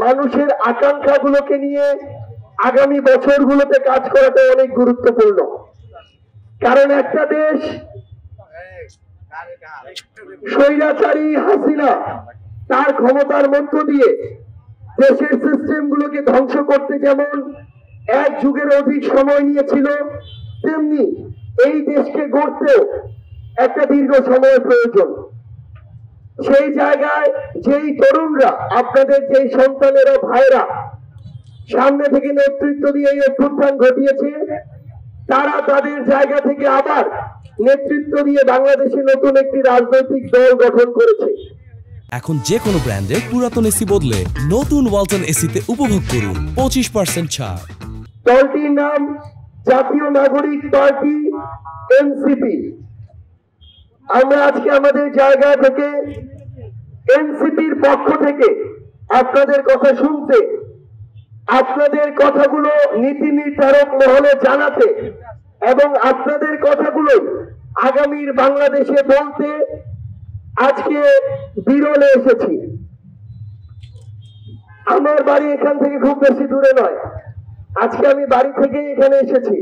মানুষের আকাঙ্ক্ষাগুলোকে নিয়ে আগামী বছরগুলোতে কাজ করাটা অনেক গুরুত্বপূর্ণ। কারণ একটা দেশ স্বৈরাচারী হাসিনা তার ক্ষমতার মধ্য দিয়ে দেশের সিস্টেমগুলোকে ধ্বংস করতে যেমন এক যুগের অধিক সময় নিয়েছিল, তেমনি এই দেশকে গড়তেও একটা দীর্ঘ সময়ের প্রয়োজন। সেই জায়গায় যেই তরুণরা, আপনাদের যেই সন্তানেরা, ভাইরা সামনে থেকে নেতৃত্ব দিয়ে এই অভ্যুত্থান ঘটিয়েছে, তারা তাদের জায়গা থেকে আবার নেতৃত্ব দিয়ে বাংলাদেশে নতুন একটি রাজনৈতিক দল গঠন করেছে। এখন যে কোনো ব্র্যান্ডের পুরাতন এসি বদলে নতুন ওয়ালটন এসিতে উপভোগ করুন 25% ছাড়। দলটির নাম জাতীয় নাগরিক পার্টি, এনসিপি। আমরা আজকে আমাদের জায়গা থেকে এনসিপির পক্ষ থেকে আপনাদের কথা শুনতে, আপনাদের কথাগুলো নীতি নির্ধারক মহলে জানাতে এবং আপনাদের কথাগুলো আগামীর বাংলাদেশে বলতে আজকে বিরলে এসেছি। আমার বাড়ি এখান থেকে খুব বেশি দূরে নয়। আজকে আমি বাড়ি থেকে এখানে এসেছি।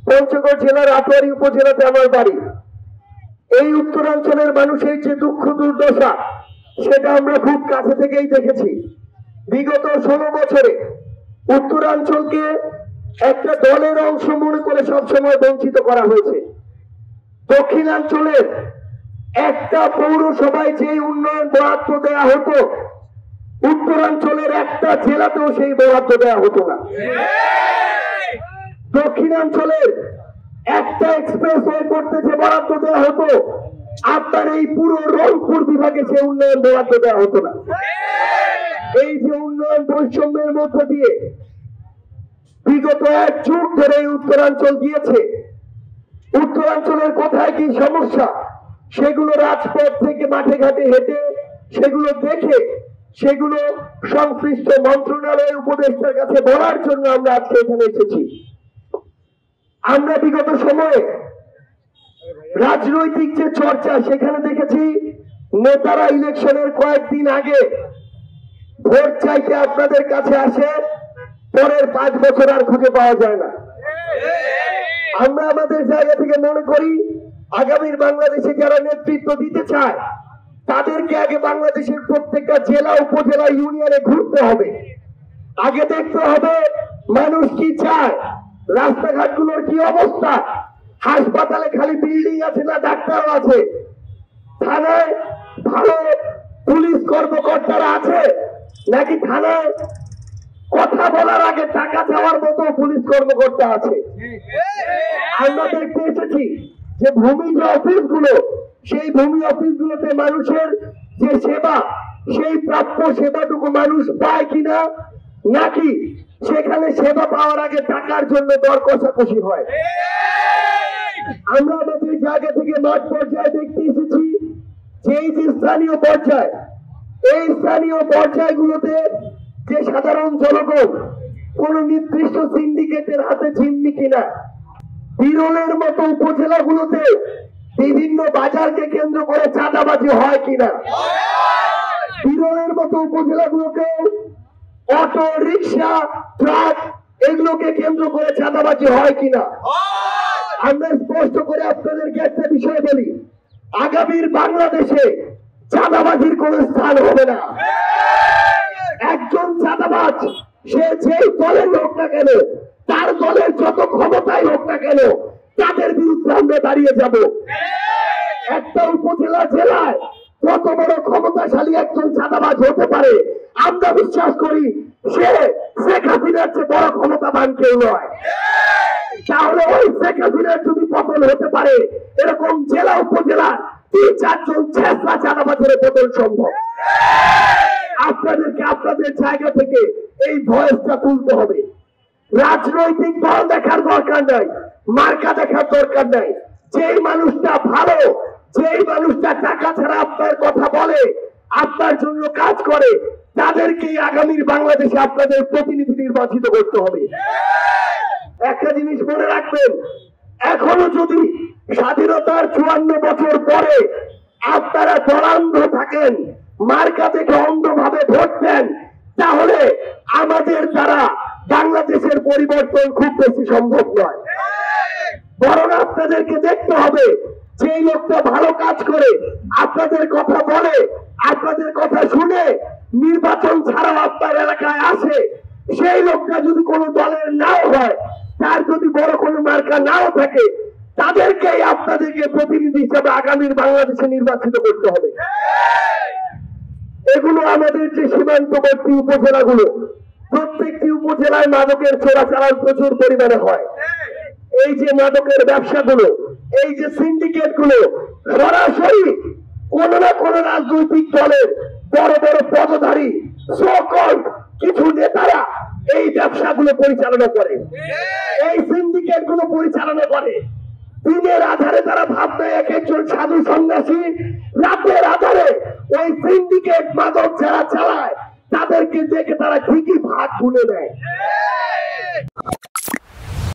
পঞ্চগড় জেলার আটোয়ারি উপজেলাতে আমার বাড়ি। এই উত্তরাঞ্চলের মানুষের যে দুঃখ দুর্দশা, সেটা আমরা খুব কাছে থেকেই দেখেছি। বিগত 16 বছরে উত্তরাঞ্চলকে একটা দলের অংশ মনে করে সবসময় বঞ্চিত করা হয়েছে। দক্ষিণাঞ্চলের একটা পৌরসভায় যে উন্নয়ন বরাদ্দ দেওয়া হতো, উত্তরাঞ্চলের একটা জেলাতেও সেই বরাদ্দ দেওয়া হতো না। দক্ষিণাঞ্চলের একটা এক্সপ্রেসওয়ে করতে যে বরাদ্দ দেওয়া হতো, আপনার এই পুরো রংপুর বিভাগে সে উন্নয়ন বরাদ্দ দেওয়া হতো না। এই যে উন্নয়ন বৈষম্যের মধ্য দিয়ে বিগত 1 যুগ ধরে উত্তরাঞ্চল গিয়েছে, উত্তরাঞ্চলের কোথায় কি সমস্যা সেগুলো রাজপথ থেকে মাঠে ঘাটে হেঁটে সেগুলো দেখে সেগুলো সংশ্লিষ্ট মন্ত্রণালয়ের উপদেষ্টার কাছে বলার জন্য আমরা আজকে এখানে এসেছি। আমরা বিগত সময়ে রাজনৈতিক যে চর্চা, সেখানে দেখেছি নেতারা ইলেকশনের কয়েকদিন আগে ভোট চাইতে আপনাদের কাছে আসে, পরের 5 বছর আর খুঁজে পাওয়া যায় না। আমরা আমাদের জায়গা থেকে মনে করি আগামীর বাংলাদেশে যারা নেতৃত্ব দিতে চায় তাদেরকে আগে বাংলাদেশের প্রত্যেকটা জেলা, উপজেলা, ইউনিয়নে ঘুরতে হবে। আগে দেখতে হবে মানুষ কি চায়, রাস্তাঘাটগুলোর কি অবস্থা, হাসপাতালে খালি বিল্ডিং আছে না ডাক্তারও আছে, থানায় ভালো পুলিশ কর্মকর্তারা আছে নাকি থানায় কথা বলার আগে টাকা চাওয়ার মতো পুলিশ কর্মকর্তা আছে। আমরা দেখতে এসেছি যে ভূমি যে অফিসগুলো, সেই ভূমি অফিসগুলোতে মানুষের যে সেবা, সেই প্রাপ্য সেবাটুকু মানুষ পায় কিনা, নাকি সেখানে সেবা পাওয়ার আগে টাকার জন্য দর কষাকষি হয়। আমরা আমাদের জায়গা থেকে মাঠ পর্যায়ে দেখতে এসেছি যে এই যে স্থানীয় পর্যায়, এই স্থানীয় পর্যায়গুলোতে যে সাধারণ জনগণ কোন নির্দিষ্ট সিন্ডিকেটের হাতে জিম্মি কিনা, বিরলের মতো উপজেলাগুলোতে বিভিন্ন বাজারকে কেন্দ্র করে চাঁদাবাজি হয় কিনা, বিরলের মতো উপজেলাগুলোতে অটো, রিক্সা, ট্রাক এগুলোকে কেন্দ্র করে চাঁদাবাজি হয় কিনা। আমরা স্পষ্ট করে আপনাদেরকে একটা বিষয় বলি, আগামীর বাংলাদেশে চাঁদাবাজির কোন স্থান হবে না। একজন চাঁদাবাজ সে যেই দলের হোক না কেন, তার দলের যত ক্ষমতাই হোক না কেন, তাদের বিরুদ্ধে আমরা দাঁড়িয়ে যাব। একটা উপজেলা, জেলায় কত বড় ক্ষমতাশালী একজন চাঁদাবাজ হতে পারে, আমরা বিশ্বাস করি সে শেখ হাসিনার চেয়ে বড় ক্ষমতাবান কেউ নয়। তাহলে ওই শেখ হাসিনার যদি পতন হতে পারে, এরকম জেলা, উপজেলা 3-4 জন ছেঁচড়া চাঁদাবাজের পতন সম্ভব। আপনাদেরকে আপনাদের জায়গা থেকে এই ভয়েসটা তুলতে হবে। রাজনৈতিক দল দেখার দরকার নাই, মার্কা দেখার দরকার নাই। যেই মানুষটা ভালো, যেই মানুষটা টাকা ছাড়া আপনার কথা বলে, আপনার জন্য কাজ করে, তাদেরকেই আগামীর বাংলাদেশে আপনাদের প্রতিনিধি নির্বাচিত করতে হবে। একটা জিনিস মনে রাখবেন, এখনো যদি স্বাধীনতার 54 বছর পরে আপনারা দলান্ধ থাকেন, মার্কা দেখে অন্ধভাবে ভোট দেন, তাহলে আমাদের দ্বারা বাংলাদেশের পরিবর্তন খুব বেশি সম্ভব নয়। বরং আপনাদেরকে দেখতে হবে যে লোকটা ভালো কাজ করে, আপনাদের কথা বলে, আপনাদের কথা শুনে নির্বাচন ছাড়া আপনার এলাকায় আসে, সেই লোকটা যদি কোনো দলের নাও হয়, তার যদি বড় কোনো মার্কা নাও থাকে, তাদেরকেই আপনাদেরকে প্রতিনিধি হিসেবে আগামীর বাংলাদেশে নির্বাচিত করতে হবে। এগুলো আমাদের যে সীমান্তবর্তী উপজেলাগুলো, প্রত্যেকটি উপজেলায় মাদকের চোরাচালান প্রচুর পরিমাণে হয়। এই যে মাদকের ব্যবসাগুলো, এই যে সিন্ডিকেট গুলো সরাসরি কোন না কোন রাজনৈতিক দলের বড় বড় পদধারী সকল কিছু নেতারা এই ব্যবসাগুলো পরিচালনা করে, এই সিন্ডিকেট গুলো পরিচালনা করে। দিনের আধারে তারা ভাবনা এক একজন সাধু সন্ন্যাসী, রাতের আধারে ওই সিন্ডিকেট মাদক যারা চালায় তাদেরকে দেখে তারা ঠিকই ভাগ তুলে দেয়।